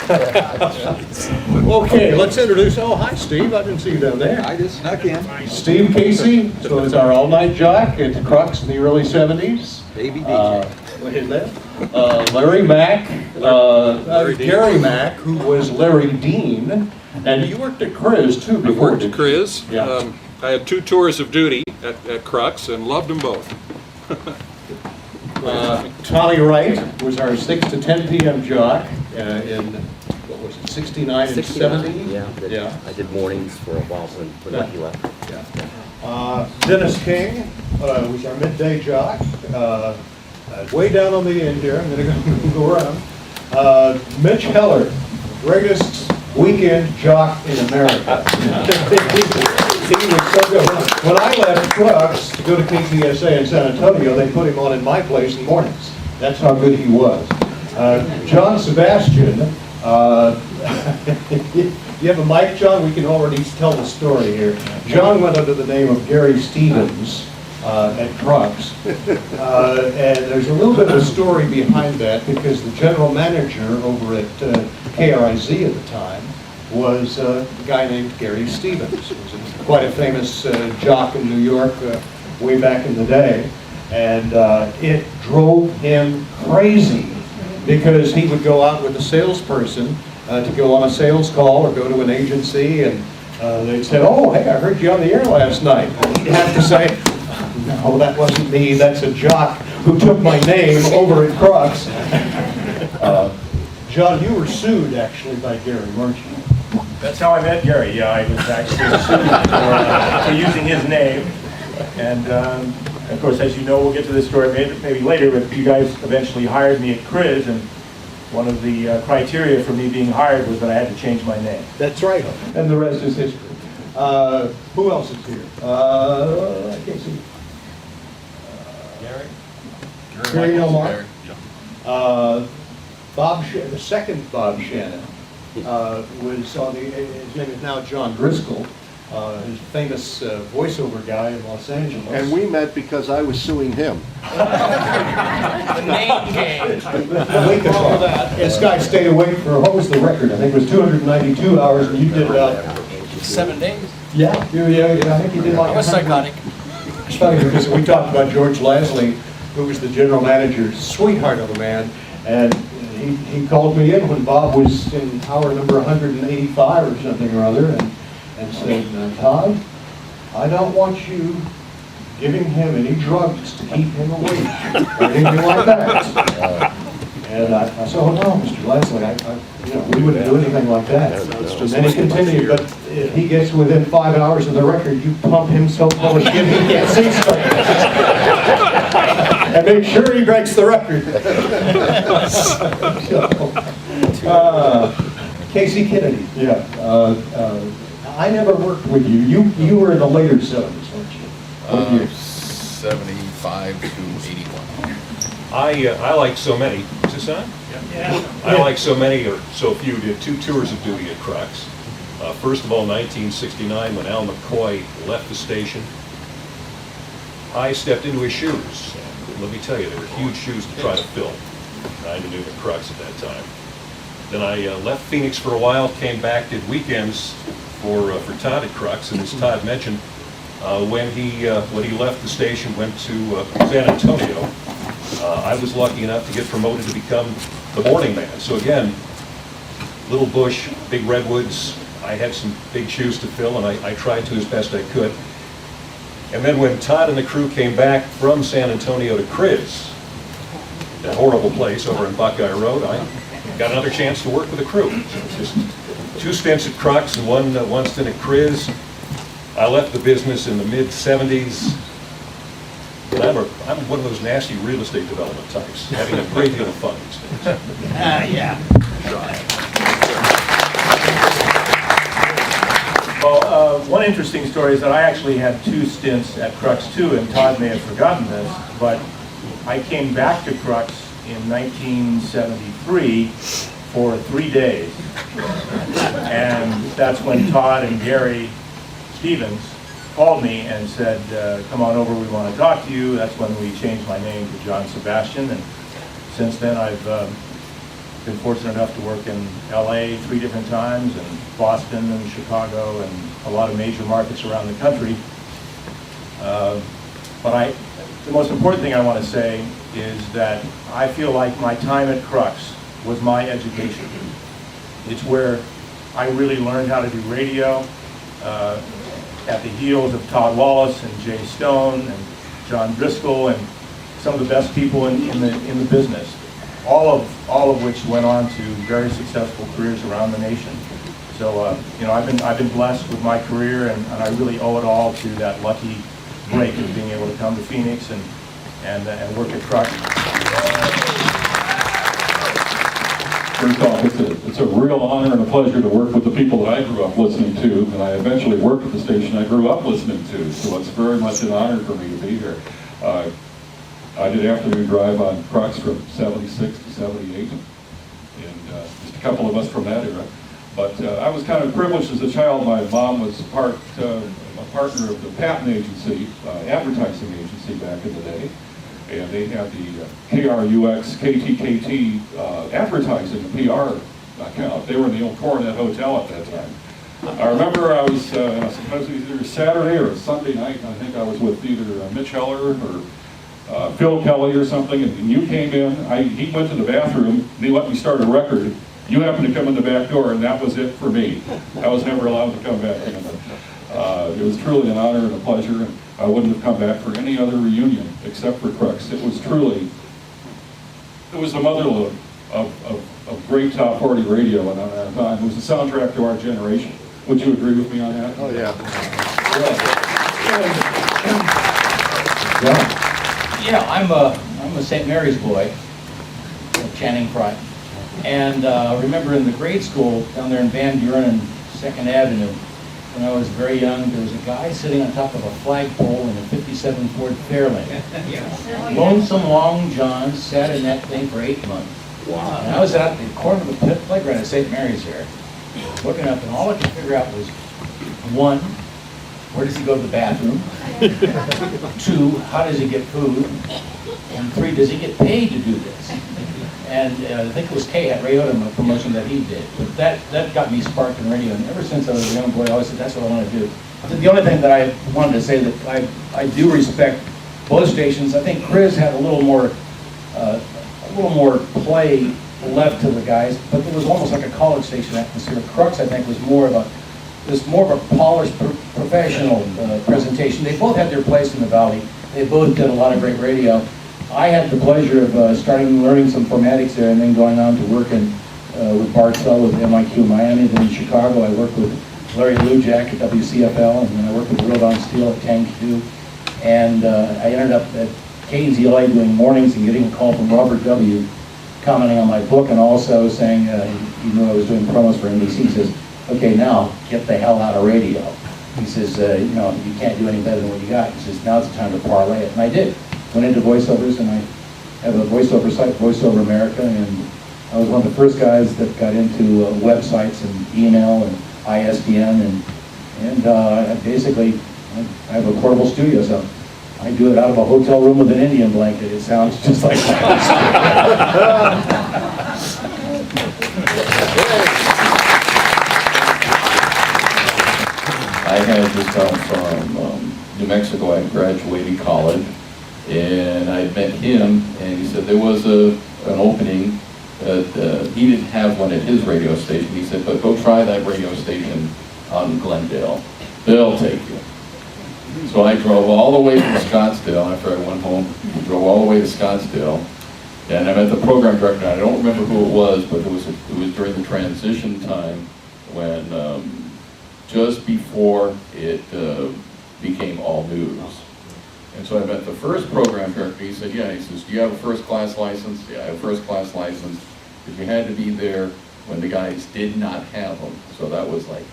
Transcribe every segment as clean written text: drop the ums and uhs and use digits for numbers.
Okay, let's introduce, oh, hi, Steve. I didn't see you down there. I just snuck in. Steve Casey, so it's our all-night jock at KRUX in the early 70s. Baby DJ. Larry Mack, Gary Mack, who was Larry Dean, and you worked at KRIZ too I before. worked at KRIZ. Yeah. I had 2 tours of duty at KRUX and loved them both. Tommy Wright was our 6 to 10 p.m. jock in, what was it, 69 and 70? Yeah, I did mornings for a while when he left. Dennis King was our midday jock. Way down on the end here, I'm going to go around. Mitch Heller, greatest weekend jock in America. He was so good. When I left KRUX to go to KTSA in San Antonio, they put him on in my place in the mornings. That's how good he was. John Sebastian, you have a mic, John? We can already tell the story here. John went under the name of Gary Stevens at KRUX. And there's a little bit of a story behind that because the general manager over at KRIZ at the time was a guy named Gary Stevens. He was quite a famous jock in New York way back in the day. And it drove him crazy because he would go out with a salesperson to go on a sales call or go to an agency, and they'd say, "Oh, hey, I heard you on the air last night." And he'd have to say, "No, that wasn't me. That's a jock who took my name over at KRUX." John, you were sued actually by Gary, weren't you? That's how I met Gary. Yeah, I was actually sued for using his name. And of course, as you know, we'll get to this story maybe later, but you guys eventually hired me at KRIZ, and one of the criteria for me being hired was that I had to change my name. That's right. And the rest is history. Who else is here? I can't see. Gary Elmar. Bob, the second Bob Shannon was on the, his name is now John Driscoll, his famous voiceover guy in Los Angeles. And we met because I was suing him. The name game. This guy stayed awake for, what was the record? I think it was 292 hours, and you did about 7 days. Yeah, I think you did like. I was psychotic. It's funny because we talked about George Lasley, who was the general manager, sweetheart of a man, and he called me in when Bob was in hour number 185 or something or other, and said, "Todd, I don't want you giving him any drugs to keep him awake or anything like that." And I said, "Oh no, Mr. Lasley, we wouldn't do anything like that." And then he continued, "But if he gets within 5 hours of the record, you pump him so full of shit he can't see straight. And make sure he breaks the record." Casey Kennedy, I never worked with you. You were in the later 70s, weren't you? What year? 75 to 81. I like so many. Is this on? Yeah. I like so many, or so few, did 2 tours of duty at KRUX. First of all, 1969, when Al McCoy left the station, I stepped into his shoes. And let me tell you, they were huge shoes to try to fill. I knew the KRUX at that time. Then I left Phoenix for a while, came back, did weekends for Todd at KRUX, and as Todd mentioned, when he left the station, went to San Antonio, I was lucky enough to get promoted to become the morning man. So again, little bush, big redwoods, I had some big shoes to fill, and I tried to as best I could. And then when Todd and the crew came back from San Antonio to KRIZ, that horrible place over in Buckeye Road, I got another chance to work with the crew. So just 2 stints at KRUX and one stint at KRIZ. I left the business in the mid-70s. And I'm one of those nasty real estate development types, having a great deal of fun these days. Yeah. Well, one interesting story is that I actually had 2 stints at KRUX too, and Todd may have forgotten this, but I came back to KRUX in 1973 for 3 days. And that's when Todd and Gary Stevens called me and said, "Come on over, we want to talk to you." That's when we changed my name to John Sebastian, and since then I've been fortunate enough to work in LA 3 different times, and Boston and Chicago, and a lot of major markets around the country. But the most important thing I want to say is that I feel like my time at KRUX was my education. It's where I really learned how to do radio, at the heels of Todd Wallace and Jay Stone and John Driscoll and some of the best people in the business. All of which went on to very successful careers around the nation. So you know, I've been blessed with my career, and I really owe it all to that lucky break of being able to come to Phoenix and work at KRUX. First off, it's a real honor and a pleasure to work with the people that I grew up listening to, and I eventually worked at the station I grew up listening to, so it's very much an honor for me to be here. I did afternoon drive on KRUX from 76 to 78, and just a couple of us from that era. But I was kind of privileged as a child. My mom was a partner of the patent agency, advertising agency back in the day. And they had the KRUX, KTKT advertising and PR account. They were in the old Coronet Hotel at that time. I remember I was, I suppose it was either Saturday or Sunday night, and I think I was with either Mitch Heller or Phil Kelly or something, and you came in. He went to the bathroom, and he let me start a record. You happened to come in the back door, and that was it for me. I was never allowed to come back in. It was truly an honor and a pleasure, and I wouldn't have come back for any other reunion except for KRUX. It was truly, it was the motherlode of great top 40 radio in our time. It was the soundtrack to our generation. Would you agree with me on that? Oh, yeah. Yeah, I'm a St. Mary's boy, Channing Frye. And I remember in the grade school down there in Van Buren and 2nd Avenue, when I was very young, there was a guy sitting on top of a flagpole in a 57 Ford Fairlane. Lonesome Long John sat in that thing for 8 months. Wow. And I was out at the corner of the playground at St. Mary's here, looking up, and all I could figure out was, 1, where does he go to the bathroom? 2, how does he get food? And 3, does he get paid to do this? And I think it was Kay at Rayota, a promotion that he did. But that got me sparked in radio, and ever since I was a young boy, I always said, that's what I want to do. The only thing that I wanted to say that I do respect both stations. I think KRIZ had a little more play left to the guys, but it was almost like a college station atmosphere. KRUX, I think, was more of a polished, professional presentation. They both had their place in the Valley. They both did a lot of great radio. I had the pleasure of learning some formatics there, and then going on to work with Bart Sell with MIQ Miami. Then in Chicago, I worked with Larry Lujak at WCFL, and then I worked with Real Don Steele at KANQ. And I ended up at KZLA doing mornings and getting a call from Robert W. commenting on my book, and also saying he knew I was doing promos for NBC. He says, okay, now get the hell out of radio. He says, you know, you can't do any better than what you got. He says, now's the time to parlay it. And I did. Went into voiceovers, and I have a voiceover site, Voiceover America, and I was one of the first guys that got into websites and email and ISDN, and basically I have a portable studio, so I do it out of a hotel room with an Indian blanket. It sounds just like that. I had just come from New Mexico. I graduated college, and I met him, and he said there was an opening. He didn't have one at his radio station. He said, but go try that radio station out in Glendale. They'll take you. So I drove all the way from Scottsdale after I went home. Drove all the way to Scottsdale, and I met the program director. I don't remember who it was, but it was during the transition time when just before it became all news. And so I met the first program director. He said, yeah, he says, do you have a first-class license? Yeah, I have a first-class license. Because you had to be there when the guys did not have them. So that was like,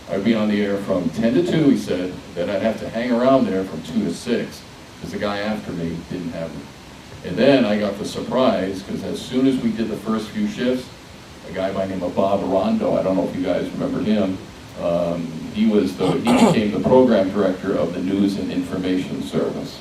I'd be on the air from 10 to 2, he said. Then I'd have to hang around there from 2 to 6, because the guy after me didn't have them. And then I got the surprise, because as soon as we did the first few shifts, a guy by the name of Bob Rondo, I don't know if you guys remember him, he became the program director of the News and Information Service.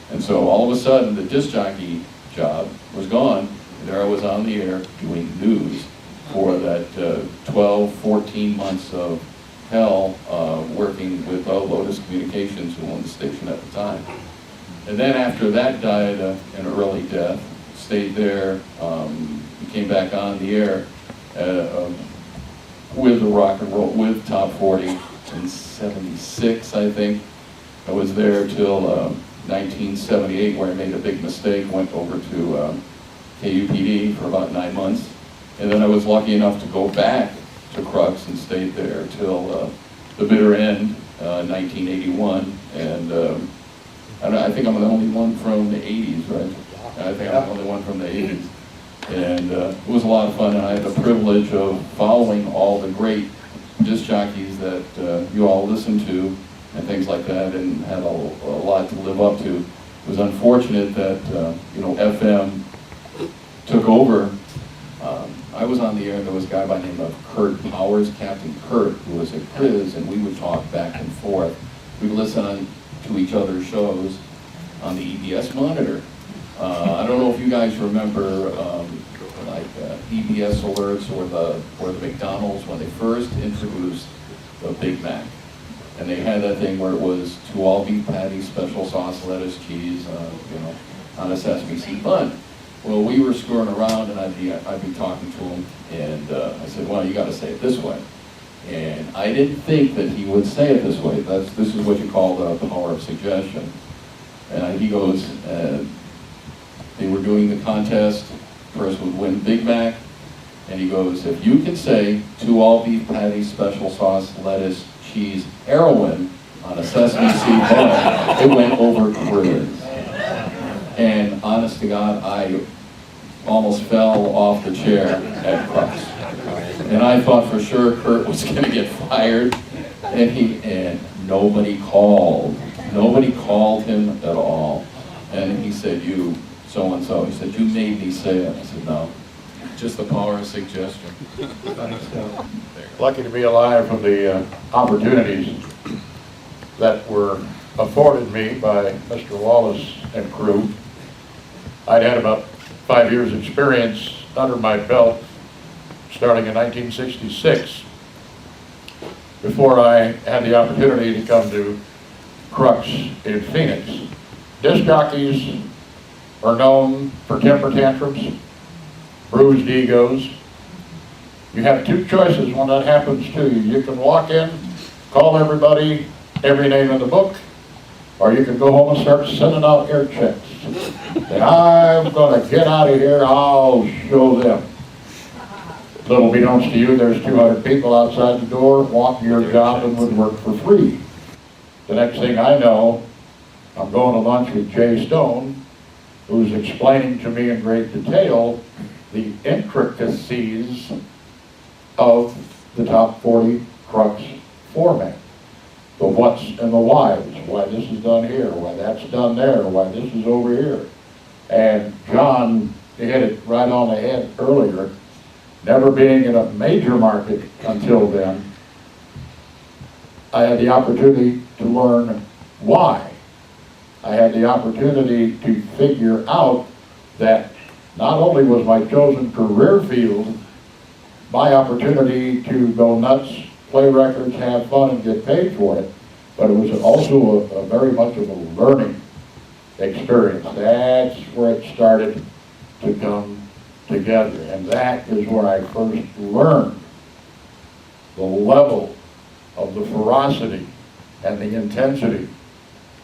And so all of a sudden, the disc jockey job was gone, and there I was on the air doing news for that 12, 14 months of hell, working with Lotus Communications, who owned the station at the time. And then after that died an early death, stayed there, came back on the air with the rock and roll, with Top 40 in 76, I think. I was there till 1978, where I made a big mistake, went over to KUPD for about 9 months. And then I was lucky enough to go back to KRUX and stayed there till the bitter end, 1981. And I think I'm the only one from the 80s, right? I think I'm the only one from the 80s. And it was a lot of fun, and I had the privilege of following all the great disc jockeys that you all listen to and things like that, and had a lot to live up to. It was unfortunate that FM took over. I was on the air, and there was a guy by the name of Kurt Powers, Captain Kurt, who was at KRIZ, and we would talk back and forth. We'd listen to each other's shows on the EBS monitor. I don't know if you guys remember EBS alerts or the McDonald's when they first introduced the Big Mac. And they had that thing where it was 2 all-beef patties, special sauce, lettuce, cheese, on a sesame seed bun. Well, we were screwing around, and I'd be talking to him, and I said, well, you got to say it this way. And I didn't think that he would say it this way. This is what you call the power of suggestion. And he goes, they were doing the contest, first would win Big Mac, and he goes, if you can say 2 all-beef patties, special sauce, lettuce, cheese, heroin on a sesame seed bun, it went over KRIZ. And honest to God, I almost fell off the chair at KRUX. And I thought for sure Kurt was going to get fired, and nobody called. Nobody called him at all. And he said, you so-and-so, he said, you made me say it. I said, no, just the power of suggestion. Lucky to be alive from the opportunities that were afforded me by Mr. Wallace and crew. I'd had about 5 years experience under my belt starting in 1966 before I had the opportunity to come to KRUX in Phoenix. Disc jockeys are known for temper tantrums, bruised egos. You have 2 choices when that happens to you. You can walk in, call everybody every name in the book, or you can go home and start sending out air checks. And I'm going to get out of here, I'll show them. Little beknownst to you, there's 200 people outside the door wanting your job and would work for free. The next thing I know, I'm going to lunch with Jay Stone, who's explaining to me in great detail the intricacies of the Top 40 KRUX format. The what's and the whys, why this is done here, why that's done there, why this is over here. And John hit it right on the head earlier. Never being in a major market until then, I had the opportunity to learn why. I had the opportunity to figure out that not only was my chosen career field my opportunity to go nuts, play records, have fun, and get paid for it, but it was also a very much of a learning experience. That's where it started to come together, and that is where I first learned the level of the ferocity and the intensity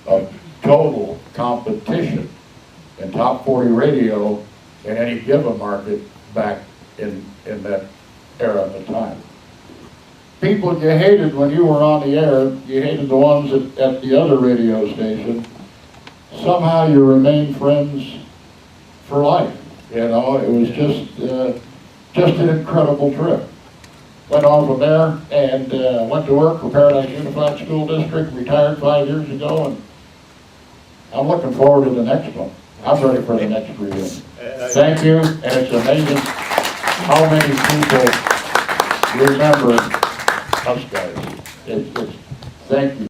of total competition in Top 40 radio in any given market back in that era at the time. People you hated when you were on the air, you hated the ones at the other radio station, somehow you remained friends for life. You know, it was just an incredible trip. Went on from there and went to work for Paradise Unified School District, retired 5 years ago, and I'm looking forward to the next one. I'm ready for the next reunion. Thank you, and it's amazing how many people remember us guys. Thank you.